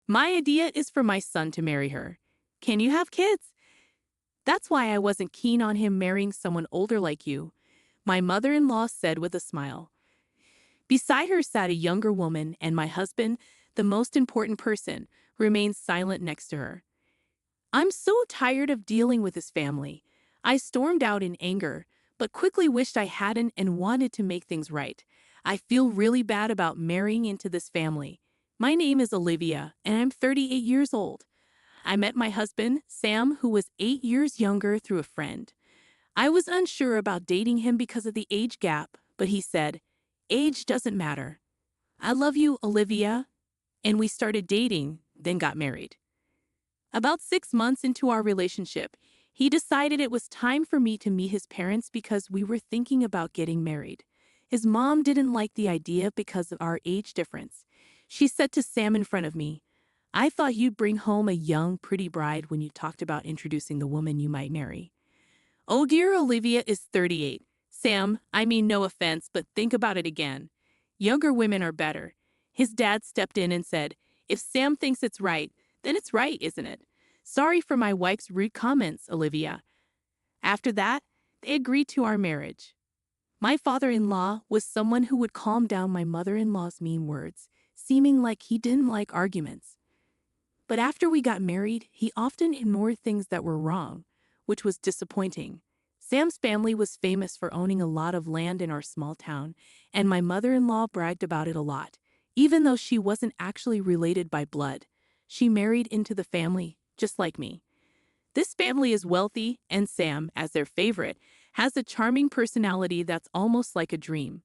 My idea is for my son to marry her. Can you have kids? That's why I wasn't keen on him marrying someone older like you, my mother-in-law said with a smile. Beside her sat a younger woman, and my husband, the most important person, remained silent next to her. I'm so tired of dealing with his family. I stormed out in anger, but quickly wished I hadn't and wanted to make things right. I feel really bad about marrying into this family. My name is Olivia, and I'm 38 years old. I met my husband, Sam, who was 8 years younger, through a friend. I was unsure about dating him because of the age gap, but he said, "Age doesn't matter. I love you, Olivia." And we started dating, then got married. About 6 months into our relationship, he decided it was time for me to meet his parents because we were thinking about getting married. His mom didn't like the idea because of our age difference. She said to Sam in front of me, "I thought you'd bring home a young, pretty bride when you talked about introducing the woman you might marry." Oh dear, Olivia is 38. Sam, I mean no offense, but think about it again. Younger women are better. His dad stepped in and said, "If Sam thinks it's right, then it's right, isn't it? Sorry for my wife's rude comments, Olivia." After that, they agreed to our marriage. My father-in-law was someone who would calm down my mother-in-law's mean words, seeming like he didn't like arguments. But after we got married, he often ignored things that were wrong, which was disappointing. Sam's family was famous for owning a lot of land in our small town, and my mother-in-law bragged about it a lot. Even though she wasn't actually related by blood, she married into the family, just like me. This family is wealthy, and Sam, as their favorite, has a charming personality that's almost like a dream.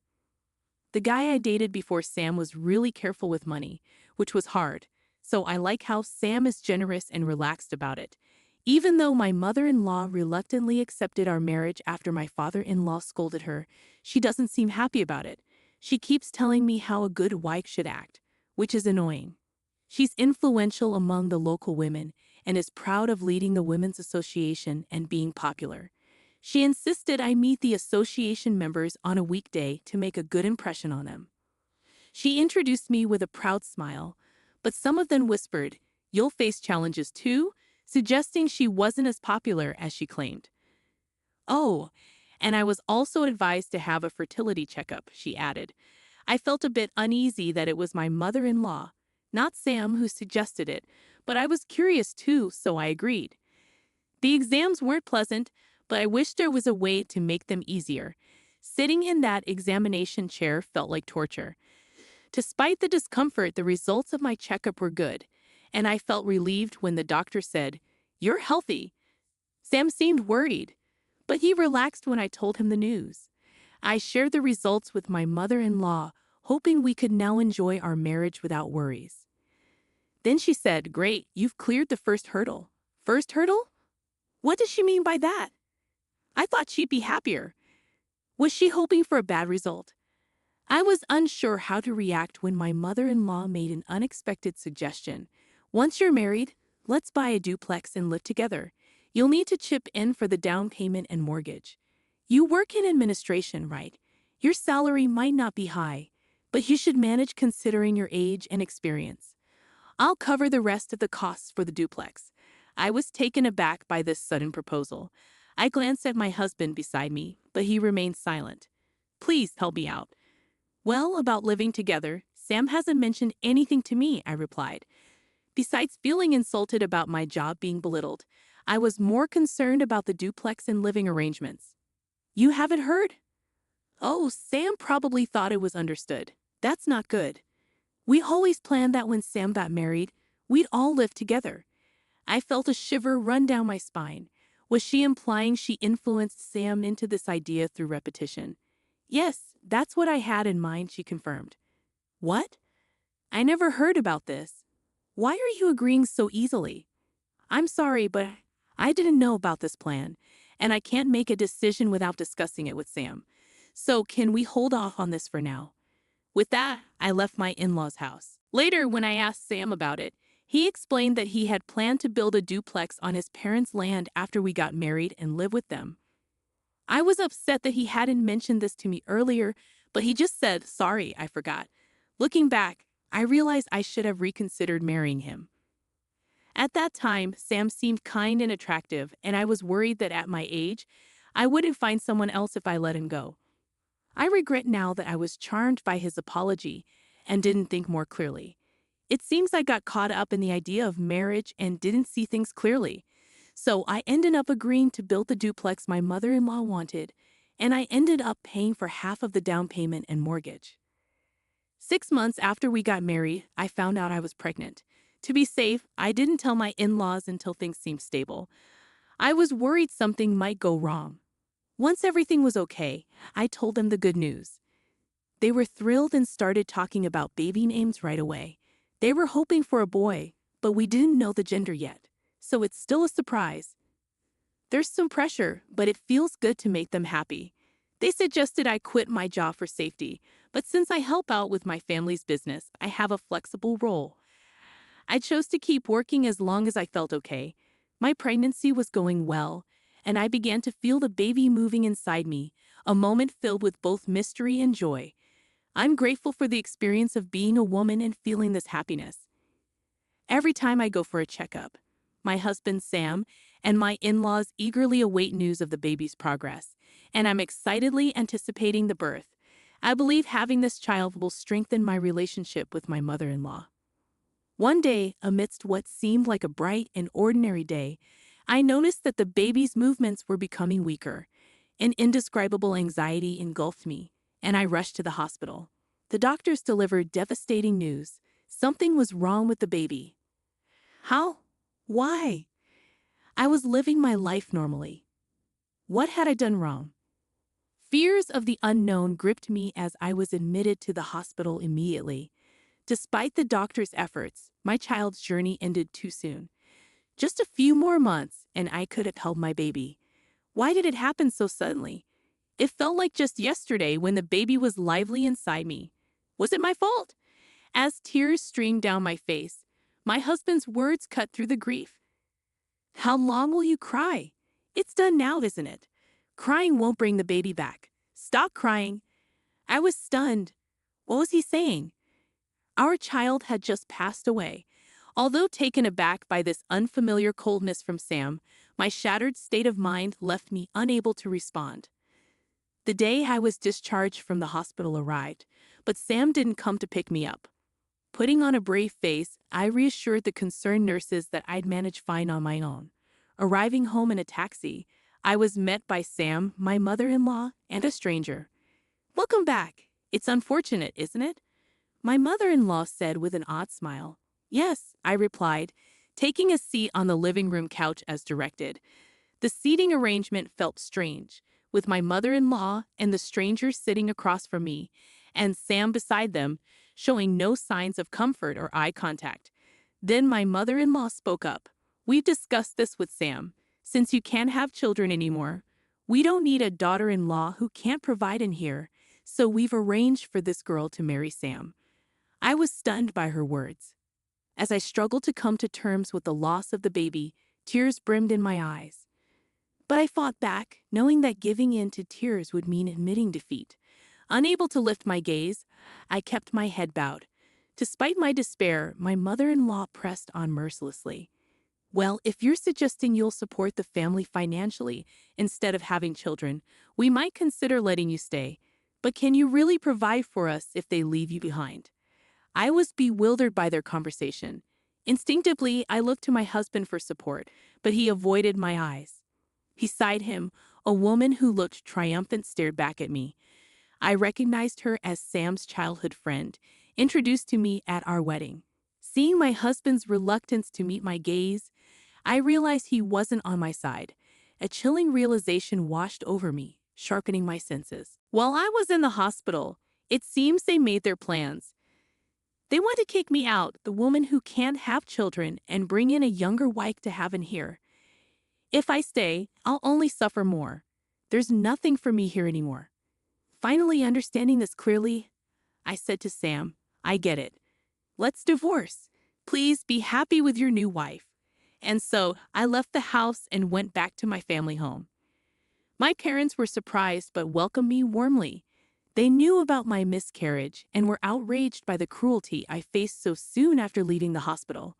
The guy I dated before Sam was really careful with money, which was hard, so I like how Sam is generous and relaxed about it. Even though my mother-in-law reluctantly accepted our marriage after my father-in-law scolded her, she doesn't seem happy about it. She keeps telling me how a good wife should act, which is annoying. She's influential among the local women and is proud of leading the Women's Association and being popular. She insisted I meet the association members on a weekday to make a good impression on them. She introduced me with a proud smile, but some of them whispered, "You'll face challenges too," suggesting she wasn't as popular as she claimed. "Oh, and I was also advised to have a fertility checkup," she added. I felt a bit uneasy that it was my mother-in-law, not Sam, who suggested it, but I was curious too, so I agreed. The exams weren't pleasant, but I wished there was a way to make them easier. Sitting in that examination chair felt like torture. Despite the discomfort, the results of my checkup were good, and I felt relieved when the doctor said, "You're healthy." Sam seemed worried, but he relaxed when I told him the news. I shared the results with my mother-in-law, hoping we could now enjoy our marriage without worries. Then she said, "Great, you've cleared the first hurdle." First hurdle? What does she mean by that? I thought she'd be happier. Was she hoping for a bad result? I was unsure how to react when my mother-in-law made an unexpected suggestion. "Once you're married, let's buy a duplex and live together. You'll need to chip in for the down payment and mortgage. You work in administration, right? Your salary might not be high, but you should manage considering your age and experience. I'll cover the rest of the costs for the duplex." I was taken aback by this sudden proposal. I glanced at my husband beside me, but he remained silent. "Please help me out." "Well, about living together, Sam hasn't mentioned anything to me," I replied. Besides feeling insulted about my job being belittled, I was more concerned about the duplex and living arrangements. "You haven't heard?" "Oh, Sam probably thought it was understood. That's not good. We always planned that when Sam got married, we'd all live together." I felt a shiver run down my spine. Was she implying she influenced Sam into this idea through repetition? "Yes, that's what I had in mind," she confirmed. "What? I never heard about this. Why are you agreeing so easily?" "I'm sorry, but I didn't know about this plan, and I can't make a decision without discussing it with Sam. So can we hold off on this for now?" With that, I left my in-laws' house. Later, when I asked Sam about it, he explained that he had planned to build a duplex on his parents' land after we got married and live with them. I was upset that he hadn't mentioned this to me earlier, but he just said, "Sorry, I forgot." Looking back, I realized I should have reconsidered marrying him. At that time, Sam seemed kind and attractive, and I was worried that at my age, I wouldn't find someone else if I let him go. I regret now that I was charmed by his apology and didn't think more clearly. It seems I got caught up in the idea of marriage and didn't see things clearly. So I ended up agreeing to build the duplex my mother-in-law wanted, and I ended up paying for half of the down payment and mortgage. 6 months after we got married, I found out I was pregnant. To be safe, I didn't tell my in-laws until things seemed stable. I was worried something might go wrong. Once everything was okay, I told them the good news. They were thrilled and started talking about baby names right away. They were hoping for a boy, but we didn't know the gender yet, so it's still a surprise. There's some pressure, but it feels good to make them happy. They suggested I quit my job for safety, but since I help out with my family's business, I have a flexible role. I chose to keep working as long as I felt okay. My pregnancy was going well, and I began to feel the baby moving inside me, a moment filled with both mystery and joy. I'm grateful for the experience of being a woman and feeling this happiness. Every time I go for a checkup, my husband Sam and my in-laws eagerly await news of the baby's progress, and I'm excitedly anticipating the birth. I believe having this child will strengthen my relationship with my mother-in-law. One day, amidst what seemed like a bright and ordinary day, I noticed that the baby's movements were becoming weaker. An indescribable anxiety engulfed me, and I rushed to the hospital. The doctors delivered devastating news. Something was wrong with the baby. How? Why? I was living my life normally. What had I done wrong? Fears of the unknown gripped me as I was admitted to the hospital immediately. Despite the doctor's efforts, my child's journey ended too soon. Just a few more months, and I could have held my baby. Why did it happen so suddenly? It felt like just yesterday when the baby was lively inside me. Was it my fault? As tears streamed down my face, my husband's words cut through the grief. How long will you cry? It's done now, isn't it? Crying won't bring the baby back. Stop crying. I was stunned. What was he saying? Our child had just passed away. Although taken aback by this unfamiliar coldness from Sam, my shattered state of mind left me unable to respond. The day I was discharged from the hospital arrived, but Sam didn't come to pick me up. Putting on a brave face, I reassured the concerned nurses that I'd manage fine on my own. Arriving home in a taxi, I was met by Sam, my mother-in-law, and a stranger. "Welcome back. It's unfortunate, isn't it?" My mother-in-law said with an odd smile. "Yes," I replied, taking a seat on the living room couch as directed. The seating arrangement felt strange, with my mother-in-law and the stranger sitting across from me, and Sam beside them, showing no signs of comfort or eye contact. Then my mother-in-law spoke up. "We've discussed this with Sam. Since you can't have children anymore, we don't need a daughter-in-law who can't provide in here, so we've arranged for this girl to marry Sam." I was stunned by her words. As I struggled to come to terms with the loss of the baby, tears brimmed in my eyes. But I fought back, knowing that giving in to tears would mean admitting defeat. Unable to lift my gaze, I kept my head bowed. Despite my despair, my mother-in-law pressed on mercilessly. "Well, if you're suggesting you'll support the family financially instead of having children, we might consider letting you stay. But can you really provide for us if they leave you behind?" I was bewildered by their conversation. Instinctively, I looked to my husband for support, but he avoided my eyes. Beside him, a woman who looked triumphant stared back at me. I recognized her as Sam's childhood friend, introduced to me at our wedding. Seeing my husband's reluctance to meet my gaze, I realized he wasn't on my side. A chilling realization washed over me, sharpening my senses. While I was in the hospital, it seems they made their plans. They want to kick me out, the woman who can't have children, and bring in a younger wife to have in here. If I stay, I'll only suffer more. There's nothing for me here anymore. Finally understanding this clearly, I said to Sam, "I get it. Let's divorce. Please be happy with your new wife." And so I left the house and went back to my family home. My parents were surprised but welcomed me warmly. They knew about my miscarriage and were outraged by the cruelty I faced so soon after leaving the hospital.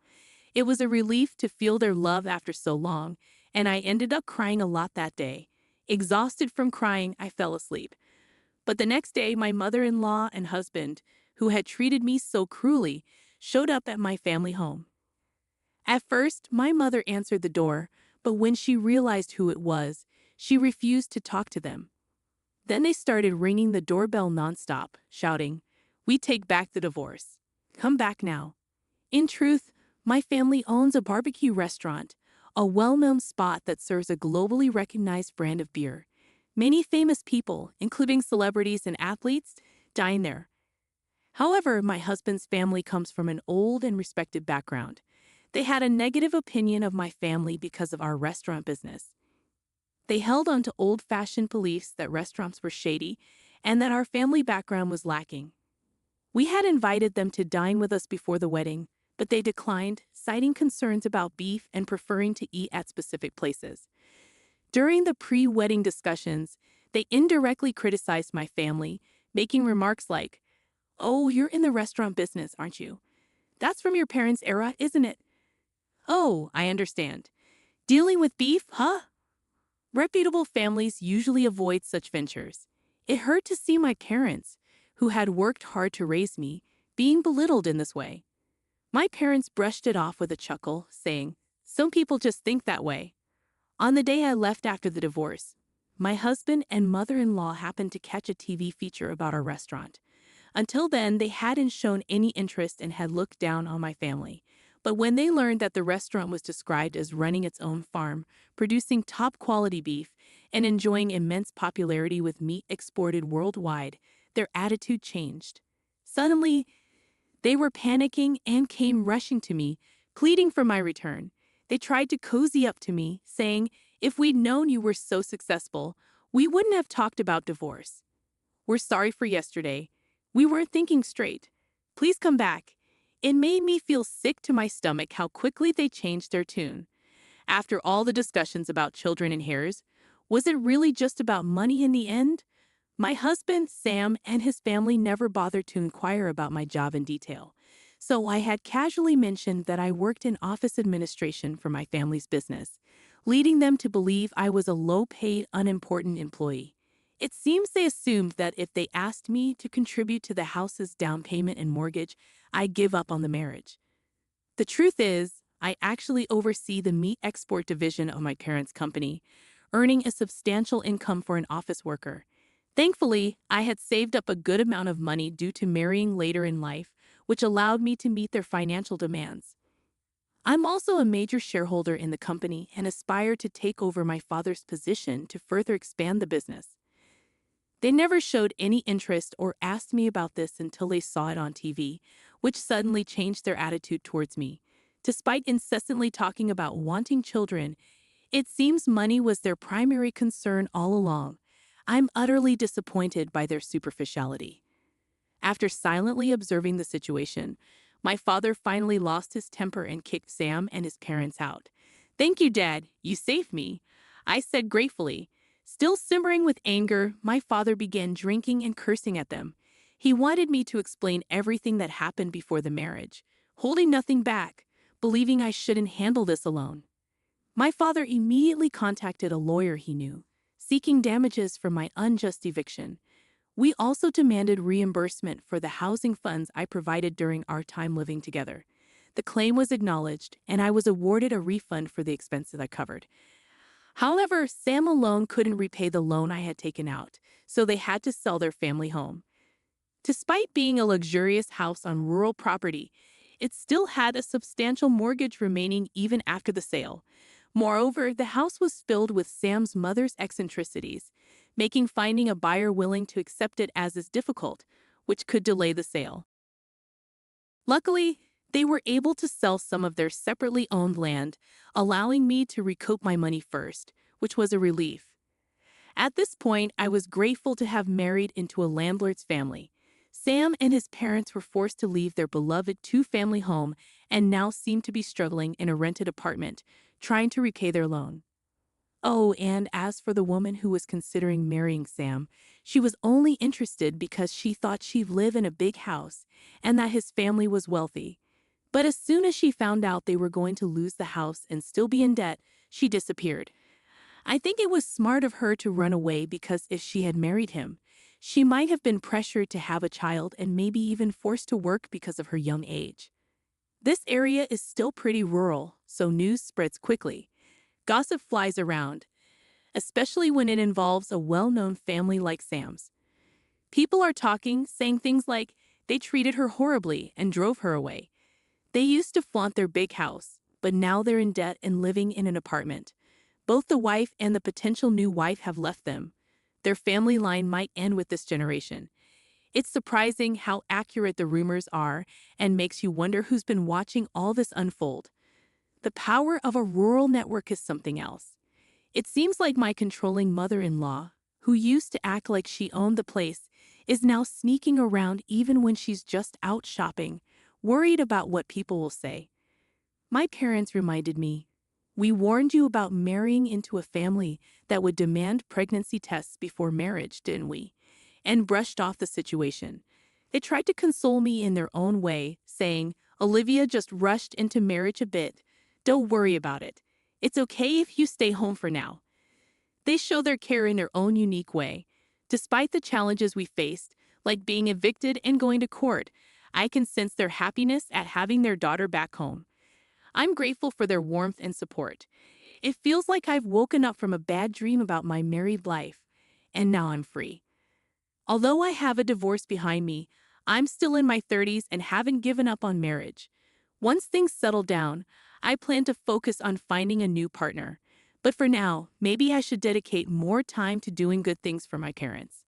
It was a relief to feel their love after so long, and I ended up crying a lot that day. Exhausted from crying, I fell asleep. But the next day, my mother-in-law and husband, who had treated me so cruelly, showed up at my family home. At first, my mother answered the door, but when she realized who it was, she refused to talk to them. Then they started ringing the doorbell nonstop, shouting, "We take back the divorce. Come back now." In truth, my family owns a barbecue restaurant, a well-known spot that serves a globally recognized brand of beer. Many famous people, including celebrities and athletes, dine there. However, my husband's family comes from an old and respected background. They had a negative opinion of my family because of our restaurant business. They held on to old-fashioned beliefs that restaurants were shady and that our family background was lacking. We had invited them to dine with us before the wedding, but they declined, citing concerns about beef and preferring to eat at specific places. During the pre-wedding discussions, they indirectly criticized my family, making remarks like, "Oh, you're in the restaurant business, aren't you? That's from your parents' era, isn't it? Oh, I understand. Dealing with beef, huh?" Reputable families usually avoid such ventures. It hurt to see my parents, who had worked hard to raise me, being belittled in this way. My parents brushed it off with a chuckle, saying, "Some people just think that way." On the day I left after the divorce, my husband and mother-in-law happened to catch a TV feature about our restaurant. Until then, they hadn't shown any interest and had looked down on my family. But when they learned that the restaurant was described as running its own farm, producing top-quality beef, and enjoying immense popularity with meat exported worldwide, their attitude changed. Suddenly, they were panicking and came rushing to me, pleading for my return. They tried to cozy up to me, saying, "If we'd known you were so successful, we wouldn't have talked about divorce. We're sorry for yesterday. We weren't thinking straight. Please come back." It made me feel sick to my stomach how quickly they changed their tune. After all the discussions about children and heirs, was it really just about money in the end? My husband, Sam, and his family never bothered to inquire about my job in detail. So I had casually mentioned that I worked in office administration for my family's business, leading them to believe I was a low-paid, unimportant employee. It seems they assumed that if they asked me to contribute to the house's down payment and mortgage, I'd give up on the marriage. The truth is, I actually oversee the meat export division of my parents' company, earning a substantial income for an office worker. Thankfully, I had saved up a good amount of money due to marrying later in life, which allowed me to meet their financial demands. I'm also a major shareholder in the company and aspire to take over my father's position to further expand the business. They never showed any interest or asked me about this until they saw it on TV, which suddenly changed their attitude towards me. Despite incessantly talking about wanting children, it seems money was their primary concern all along. I'm utterly disappointed by their superficiality. After silently observing the situation, my father finally lost his temper and kicked Sam and his parents out. "Thank you, Dad. You saved me," I said gratefully. Still simmering with anger, my father began drinking and cursing at them. He wanted me to explain everything that happened before the marriage, holding nothing back, believing I shouldn't handle this alone. My father immediately contacted a lawyer he knew, seeking damages for my unjust eviction. We also demanded reimbursement for the housing funds I provided during our time living together. The claim was acknowledged, and I was awarded a refund for the expenses I covered. However, Sam alone couldn't repay the loan I had taken out, so they had to sell their family home. Despite being a luxurious house on rural property, it still had a substantial mortgage remaining even after the sale. Moreover, the house was filled with Sam's mother's eccentricities, making finding a buyer willing to accept it as difficult, which could delay the sale. Luckily, they were able to sell some of their separately owned land, allowing me to recoup my money first, which was a relief. At this point, I was grateful to have married into a landlord's family. Sam and his parents were forced to leave their beloved two-family home and now seemed to be struggling in a rented apartment, trying to repay their loan. Oh, and as for the woman who was considering marrying Sam, she was only interested because she thought she'd live in a big house and that his family was wealthy. But as soon as she found out they were going to lose the house and still be in debt, she disappeared. I think it was smart of her to run away because if she had married him, she might have been pressured to have a child and maybe even forced to work because of her young age. This area is still pretty rural, so news spreads quickly. Gossip flies around, especially when it involves a well-known family like Sam's. People are talking, saying things like they treated her horribly and drove her away. They used to flaunt their big house, but now they're in debt and living in an apartment. Both the wife and the potential new wife have left them. Their family line might end with this generation. It's surprising how accurate the rumors are and makes you wonder who's been watching all this unfold. The power of a rural network is something else. It seems like my controlling mother-in-law, who used to act like she owned the place, is now sneaking around even when she's just out shopping, worried about what people will say. My parents reminded me, "We warned you about marrying into a family that would demand pregnancy tests before marriage, didn't we?" And brushed off the situation. They tried to console me in their own way, saying, "Olivia just rushed into marriage a bit. Don't worry about it. It's okay if you stay home for now." They show their care in their own unique way. Despite the challenges we faced, like being evicted and going to court, I can sense their happiness at having their daughter back home. I'm grateful for their warmth and support. It feels like I've woken up from a bad dream about my married life, and now I'm free. Although I have a divorce behind me, I'm still in my 30s and haven't given up on marriage. Once things settle down, I plan to focus on finding a new partner. But for now, maybe I should dedicate more time to doing good things for my parents.